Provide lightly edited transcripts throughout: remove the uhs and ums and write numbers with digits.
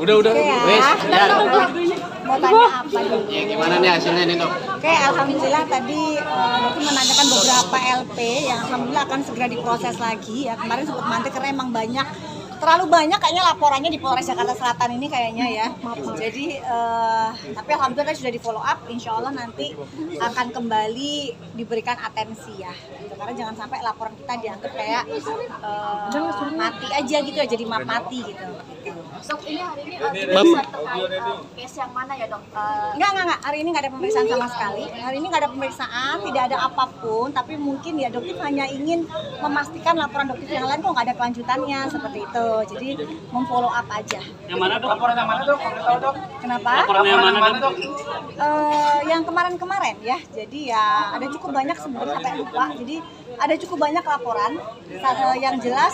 Udah. Wes, ya. Mau tanya apa nih? Ya gimana nih hasilnya nih, Dok? Oke, alhamdulillah tadi dokter menanyakan beberapa LP yang alhamdulillah akan segera diproses lagi ya. Kemarin sempat mantik karena emang terlalu banyak kayaknya laporannya di Polres Jakarta Selatan ini kayaknya ya. Jadi tapi alhamdulillah sudah di follow up, insya Allah nanti akan kembali diberikan atensi ya. Karena jangan sampai laporan kita dianggap kayak mati aja gitu ya, jadi mati gitu. Dok, ini hari ini pemeriksaan terkait case yang mana ya, Dok? Enggak. Hari ini nggak ada pemeriksaan sama sekali. Hari ini nggak ada pemeriksaan, tidak ada apapun. Tapi mungkin ya dokter hanya ingin memastikan laporan dokter yang lain kok nggak ada kelanjutannya seperti itu. Jadi memfollow up aja. Yang mana, Dok? Laporan yang mana, Dok? Tahu, Dok? Kenapa? Laporan yang mana, Dok? Yang kemarin ya. Jadi ya ada cukup banyak sebenarnya sampai lupa. Jadi ada cukup banyak laporan yang jelas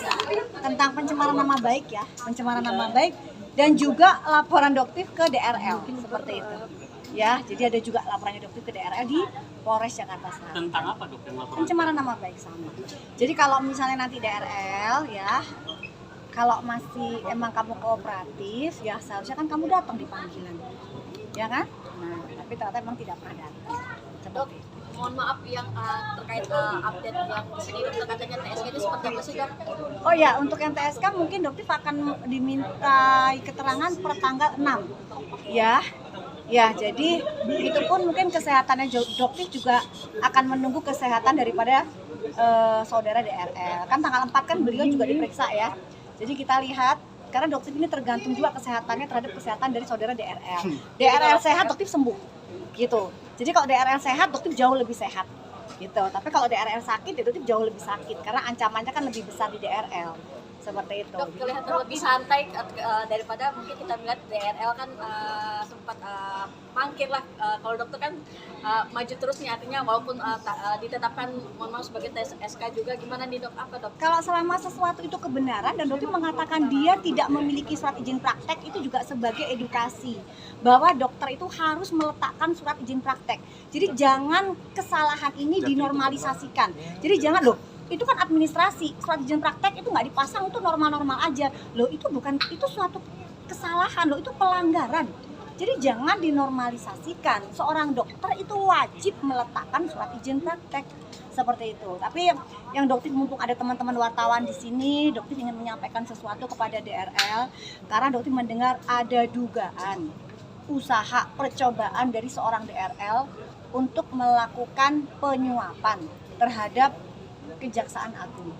tentang pencemaran nama baik ya, pencemaran nama baik dan juga laporan dokter ke DRL seperti itu. Ya, jadi ada juga laporannya dokter ke DRL di Polres Jakarta Selatan. Tentang apa, Dok, yang laporan? Pencemaran nama baik sama. Jadi kalau misalnya nanti DRL ya, kalau masih emang kamu kooperatif ya seharusnya kan kamu datang di panggilan. Ya kan? Nah, tapi ternyata emang tidak pernah datang. Dok, mohon maaf yang terkait update yang di sini dokter katanya TSK itu seperti apa sih, Dok? Oh ya, untuk yang TSK mungkin dokter akan dimintai keterangan per tanggal 6. Ya, jadi itu pun mungkin kesehatannya dokter juga akan menunggu kesehatan daripada saudara DRL. Kan tanggal 4 kan beliau juga diperiksa ya. Jadi kita lihat karena dokter ini tergantung juga kesehatannya terhadap kesehatan dari saudara DRL. DRL sehat, dokter sembuh. Gitu. Jadi kalau DRL sehat, dokter jauh lebih sehat. Gitu. Tapi kalau DRL sakit, ya dokter jauh lebih sakit karena ancamannya kan lebih besar di DRL. Seperti itu. Dok, kelihatan lebih santai daripada mungkin kita melihat DRL kan sempat mangkir lah. Kalau dokter kan maju terus nih, artinya walaupun ditetapkan mohon maaf sebagai TSK juga, gimana nih, Dok? Apa, Dok? Kalau selama sesuatu itu kebenaran dan dokter mengatakan dia tidak memiliki surat izin praktek, itu juga sebagai edukasi bahwa dokter itu harus meletakkan surat izin praktek. Jadi jangan kesalahan ini dinormalisasikan. Jadi jangan loh, itu kan administrasi, surat izin praktek itu nggak dipasang, itu normal-normal aja loh, itu suatu kesalahan loh, itu pelanggaran. Jadi jangan dinormalisasikan, seorang dokter itu wajib meletakkan surat izin praktek seperti itu. Tapi yang dokter, mumpung ada teman-teman wartawan di sini, dokter ingin menyampaikan sesuatu kepada DRL karena dokter mendengar ada dugaan usaha percobaan dari seorang DRL untuk melakukan penyuapan terhadap Kejaksaan Agung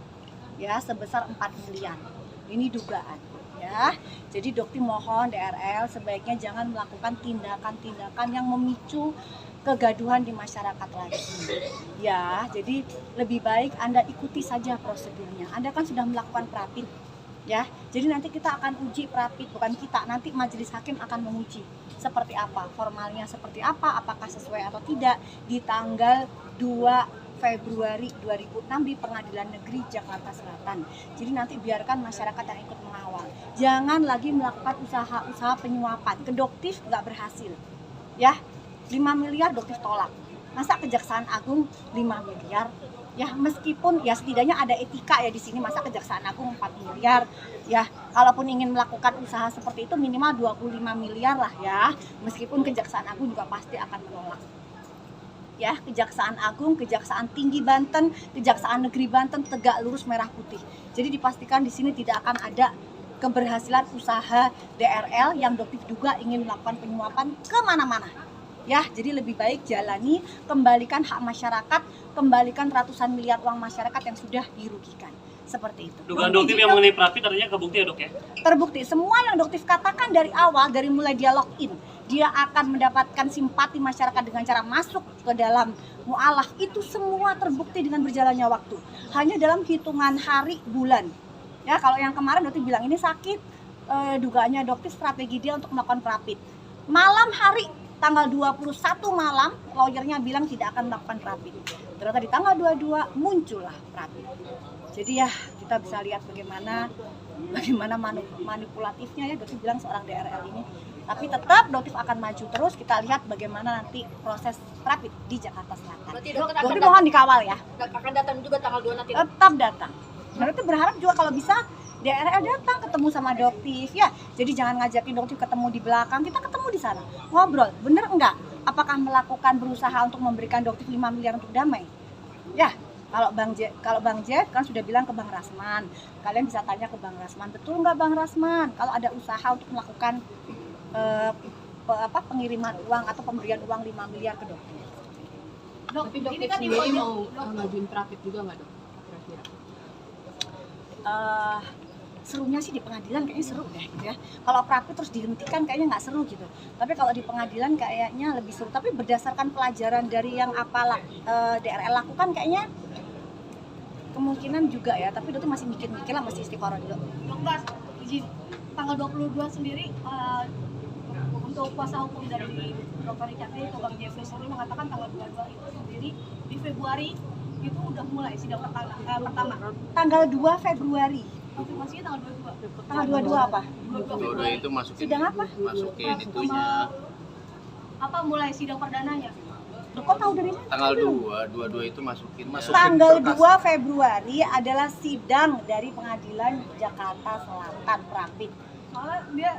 ya sebesar 4 miliar. Ini dugaan ya. Jadi dokter mohon DRL sebaiknya jangan melakukan tindakan-tindakan yang memicu kegaduhan di masyarakat lagi. Ya, jadi lebih baik Anda ikuti saja prosedurnya. Anda kan sudah melakukan prapit ya. Jadi nanti kita akan uji prapit, bukan kita, nanti majelis hakim akan menguji seperti apa, formalnya seperti apa, apakah sesuai atau tidak di tanggal 2 Februari 2006 di Pengadilan Negeri Jakarta Selatan. Jadi nanti biarkan masyarakat yang ikut mengawal. Jangan lagi melakukan usaha-usaha penyuapan. Ke dokter nggak berhasil. Ya, 5 miliar dokter tolak. Masa Kejaksaan Agung 5 miliar? Ya, meskipun ya setidaknya ada etika ya di sini, masa Kejaksaan Agung 4 miliar. Ya, kalaupun ingin melakukan usaha seperti itu minimal 25 miliar lah ya. Meskipun Kejaksaan Agung juga pasti akan menolak. Ya, Kejaksaan Agung, Kejaksaan Tinggi Banten, Kejaksaan Negeri Banten tegak lurus merah putih. Jadi dipastikan di sini tidak akan ada keberhasilan usaha DRL yang dokter juga ingin melakukan penyuapan kemana-mana. Ya, jadi lebih baik jalani, kembalikan hak masyarakat, kembalikan ratusan miliar uang masyarakat yang sudah dirugikan. Seperti itu. Dugaan dokter yang mengenai prapit artinya kebukti ya, Dok ya? Terbukti. Semua yang dokter katakan dari awal, dari mulai dia login, dia akan mendapatkan simpati masyarakat dengan cara masuk ke dalam mu'alaf. Itu semua terbukti dengan berjalannya waktu. Hanya dalam hitungan hari, bulan. Ya, kalau yang kemarin dokter bilang ini sakit, dugaannya dokter strategi dia untuk melakukan prapit. Malam hari, tanggal 21 malam, lawyernya bilang tidak akan melakukan prapit. Ternyata di tanggal 22 muncullah prapit. Jadi ya kita bisa lihat bagaimana manipulatifnya ya dokter bilang seorang DRL ini. Tapi tetap dokter akan maju terus. Kita lihat bagaimana nanti proses rapid di Jakarta Selatan. Berarti dokter mohon dikawal ya. Akan datang juga tanggal 2 nanti. Tetap datang. Dokter berharap juga kalau bisa DRL datang ketemu sama Doktif ya. Jadi jangan ngajakin Doktif ketemu di belakang, kita ketemu di sana. Ngobrol, bener enggak? Apakah melakukan berusaha untuk memberikan Doktif 5 miliar untuk damai? Ya, kalau Bang J kan sudah bilang ke Bang Rasman. Kalian bisa tanya ke Bang Rasman, betul nggak Bang Rasman? Kalau ada usaha untuk melakukan pengiriman uang atau pemberian uang 5 miliar ke Doktif. Dok, ini kan sendiri mau ngajuin profit juga nggak dok? Kira-kira? Serunya sih di pengadilan kayaknya seru deh gitu ya. Kalau praktik terus dihentikan kayaknya nggak seru gitu. Tapi kalau di pengadilan kayaknya lebih seru. Tapi berdasarkan pelajaran dari yang DRL lakukan kayaknya kemungkinan juga ya. Tapi Doktif masih mikir-mikir lah, masih istiqoroh dulu. Dok Bas, izin tanggal 22 sendiri untuk kuasa hukum dari Dr. Richard itu Bang Jeffrey sendiri mengatakan tanggal 22 itu sendiri di Februari itu udah mulai sidang pertama. Tanggal 2 Februari. Konfirmasinya tanggal 22. Tanggal 22 apa? 22 itu masukin. Sidang apa? Masukin itunya. Apa mulai sidang perdananya? Loh, kok tahu dari mana? Tanggal 22 itu masukin. Tanggal 2 Februari adalah sidang dari Pengadilan Jakarta Selatan Rapid. Soalnya dia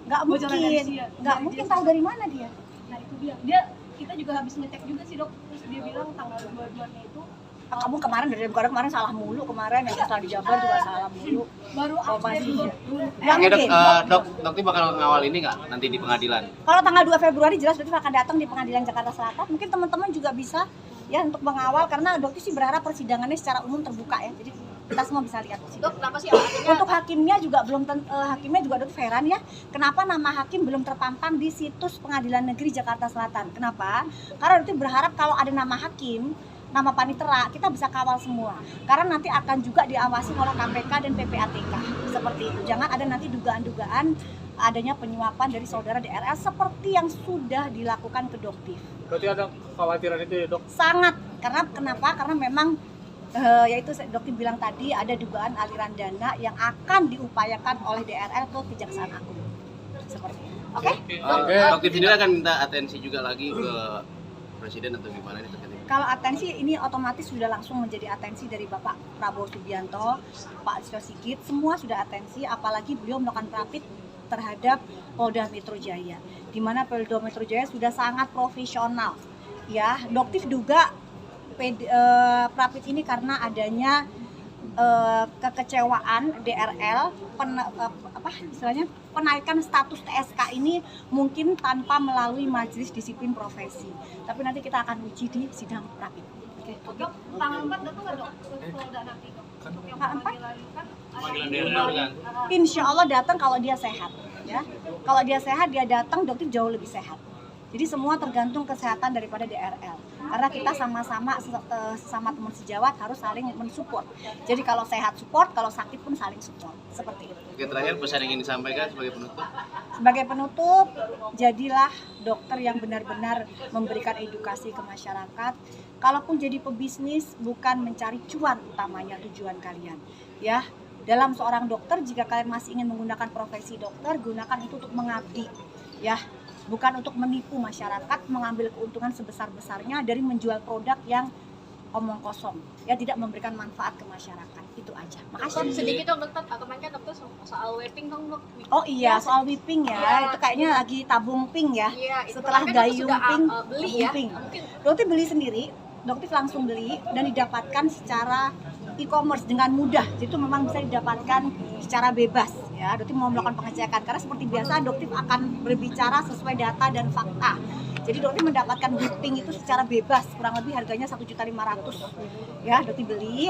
Nggak bocoran dari mungkin, dia. nggak mungkin tahu dari mana dia. Nah itu dia kita juga habis ngecek juga sih dok, terus dia bilang tanggal 22-nya itu Kamu kemarin dari kemarin salah mulu, kemarin yang setelah di Jabar juga salah mulu. baru Oh, update masih. dok. Nggak Oke dok, mungkin. Dokter bakal ngawal ini nggak nanti di pengadilan? Kalau tanggal 2 Februari jelas Dokter akan datang di Pengadilan Jakarta Selatan. Mungkin teman-teman juga bisa ya untuk mengawal karena Dokter sih berharap persidangannya secara umum terbuka ya. Jadi kita semua bisa lihat Dok, persidangan. kenapa sih alasannya? Untuk hakimnya juga belum hakimnya juga Dokter heran ya. Kenapa nama hakim belum terpampang di situs Pengadilan Negeri Jakarta Selatan? Kenapa? Karena Dokter berharap kalau ada nama hakim, nama panitera, kita bisa kawal semua. Karena nanti akan juga diawasi oleh KPK dan PPATK. Seperti itu. Jangan ada nanti dugaan-dugaan adanya penyuapan dari saudara DRL seperti yang sudah dilakukan ke Doktif. Berarti ada kekhawatiran itu ya dok? Sangat. Kenapa? Karena memang yaitu Dokter bilang tadi ada dugaan aliran dana yang akan diupayakan oleh DRL ke Kejaksaan Agung. Seperti itu. Oke? Dokter sendiri akan minta atensi juga lagi ke presiden atau gimana ini terkait ini? Kalau atensi ini otomatis sudah langsung menjadi atensi dari Bapak Prabowo Subianto, Pak Listio Sigit, semua sudah atensi, apalagi beliau melakukan rapid terhadap Polda Metro Jaya, di mana Polda Metro Jaya sudah sangat profesional. Ya, Doktif duga rapid ini karena adanya kekecewaan DRL penaikan status TSK ini mungkin tanpa melalui majelis disiplin profesi. Tapi nanti kita akan uji di sidang rapid. Oke. Dok, tanggal 4 datang nggak dok? Ke Polda nanti dok. Untuk yang Tanggal 4? panggilan kan Panggilan ada DRL kan? Insya Allah datang kalau dia sehat, ya. Kalau dia sehat dia datang, Dokter jauh lebih sehat. Jadi semua tergantung kesehatan daripada DRL. Karena kita sama-sama sesama teman sejawat harus saling mensupport. Jadi kalau sehat support, kalau sakit pun saling support. Seperti itu. Oke, terakhir pesan yang ingin disampaikan sebagai penutup. Sebagai penutup, jadilah dokter yang benar-benar memberikan edukasi ke masyarakat. Kalaupun jadi pebisnis, bukan mencari cuan utamanya tujuan kalian. Ya, dalam seorang dokter, jika kalian masih ingin menggunakan profesi dokter, gunakan itu untuk mengabdi. Ya, bukan untuk menipu masyarakat, mengambil keuntungan sebesar-besarnya dari menjual produk yang omong kosong, ya tidak memberikan manfaat ke masyarakat. Itu aja. Makasih. Sedikit dong dokter, kemarin kan dokter soal whipping dong dok. Oh iya, soal whipping ya. Iya. Itu kayaknya lagi tabung pink ya. Iya, itu Setelah kemarin kan dokter gayung sudah, pink, beli tabung ya. pink. Mungkin Dokter beli sendiri, dokter langsung beli dan didapatkan secara e-commerce dengan mudah. Jadi itu memang bisa didapatkan secara bebas ya. Dokter mau melakukan pengecekan karena seperti biasa dokter akan berbicara sesuai data dan fakta. Jadi dokter mendapatkan whipping itu secara bebas, kurang lebih harganya 1.500.000 ya, dokter beli.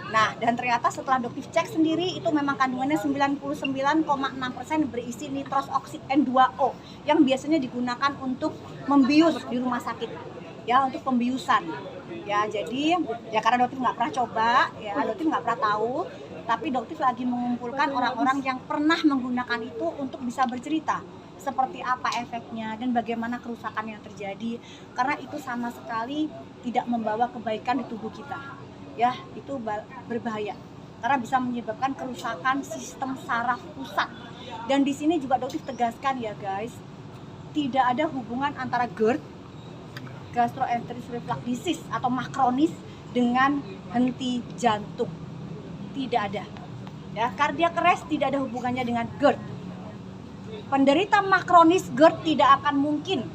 Nah, dan ternyata setelah dokter cek sendiri itu memang kandungannya 99,6% berisi nitros oksid N2O yang biasanya digunakan untuk membius di rumah sakit. Ya, untuk pembiusan. Ya, jadi ya karena dokter nggak pernah coba, ya dokter nggak pernah tahu, tapi dokter lagi mengumpulkan orang-orang yang pernah menggunakan itu untuk bisa bercerita seperti apa efeknya dan bagaimana kerusakan yang terjadi, karena itu sama sekali tidak membawa kebaikan di tubuh kita. Ya, itu berbahaya karena bisa menyebabkan kerusakan sistem saraf pusat. Dan di sini juga dokter tegaskan ya guys, tidak ada hubungan antara GERD, gastroenteritis reflux disease atau makronis dengan henti jantung. Tidak ada. Ya, cardiac arrest tidak ada hubungannya dengan GERD. Penderita mah kronis GERD tidak akan mungkin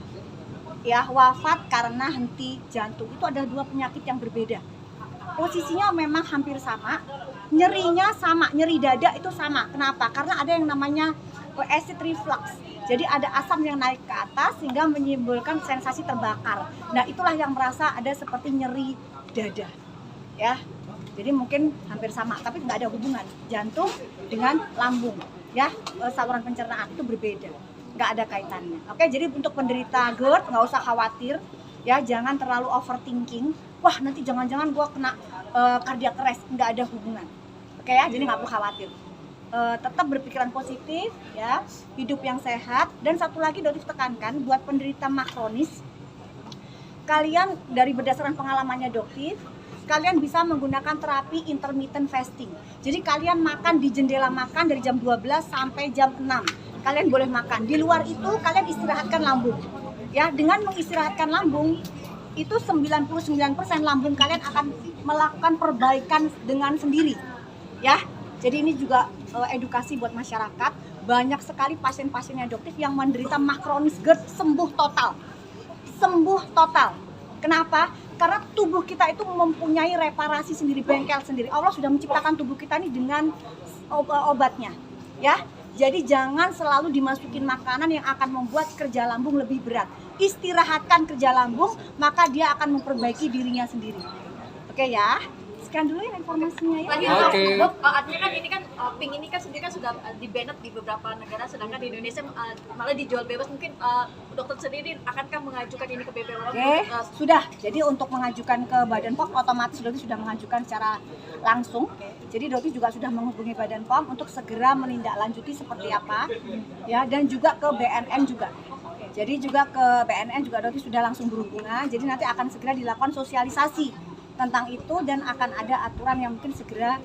ya wafat karena henti jantung. Itu adalah dua penyakit yang berbeda. Posisinya memang hampir sama, nyerinya sama, nyeri dada itu sama. Kenapa? Karena ada yang namanya acid reflux. Jadi ada asam yang naik ke atas sehingga menimbulkan sensasi terbakar. Nah, itulah yang merasa ada seperti nyeri dada. Ya. Jadi mungkin hampir sama, tapi nggak ada hubungan jantung dengan lambung. Ya, saluran pencernaan itu berbeda, nggak ada kaitannya. Oke, jadi untuk penderita GERD nggak usah khawatir, ya jangan terlalu overthinking. Wah, nanti jangan-jangan gue kena cardiac arrest, nggak ada hubungan. Oke ya, jadi nggak perlu khawatir. Tetap berpikiran positif, ya, hidup yang sehat. Dan satu lagi Dodi tekankan buat penderita mah kronis, kalian dari berdasarkan pengalamannya Doktif, kalian bisa menggunakan terapi intermittent fasting. Jadi kalian makan di jendela makan dari jam 12 sampai jam 6. Kalian boleh makan. Di luar itu kalian istirahatkan lambung. Ya, dengan mengistirahatkan lambung, itu 99% lambung kalian akan melakukan perbaikan dengan sendiri. Ya. Jadi ini juga edukasi buat masyarakat. Banyak sekali pasien-pasiennya Doktif yang menderita mah kronis GERD sembuh total. Sembuh total. Kenapa? Karena tubuh kita itu mempunyai reparasi sendiri, bengkel sendiri. Allah sudah menciptakan tubuh kita ini dengan obatnya, ya. Jadi jangan selalu dimasukin makanan yang akan membuat kerja lambung lebih berat. Istirahatkan kerja lambung, maka dia akan memperbaiki dirinya sendiri. Oke ya. Sekian dulu ya informasinya ya. Lagi Oke. Dok, artinya kan ini kan pink ini kan sendiri kan sudah di-banned di beberapa negara, sedangkan di Indonesia malah dijual bebas. Mungkin dokter sendiri akankah mengajukan ini ke BPOM? Oke, sudah. Jadi untuk mengajukan ke Badan POM otomatis Doti sudah mengajukan secara langsung. Jadi Doti juga sudah menghubungi Badan POM untuk segera menindaklanjuti seperti apa, ya, dan juga ke BNN juga. Jadi juga ke BNN juga Doti sudah langsung berhubungan. Jadi nanti akan segera dilakukan sosialisasi tentang itu dan akan ada aturan yang mungkin segera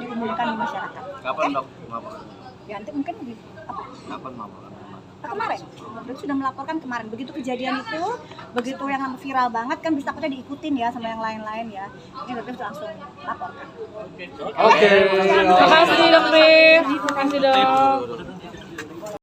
diumumkan di masyarakat. Kapan Dok melaporkan? Ya nanti mungkin apa? Kapan melaporkan? Kemarin, Dok sudah melaporkan kemarin. Begitu kejadian itu, begitu yang viral banget kan bisa kita diikutin ya sama yang lain-lain ya. Ini Dok sudah langsung laporkan. Oke. Terima kasih Dokter. Terima kasih Dok.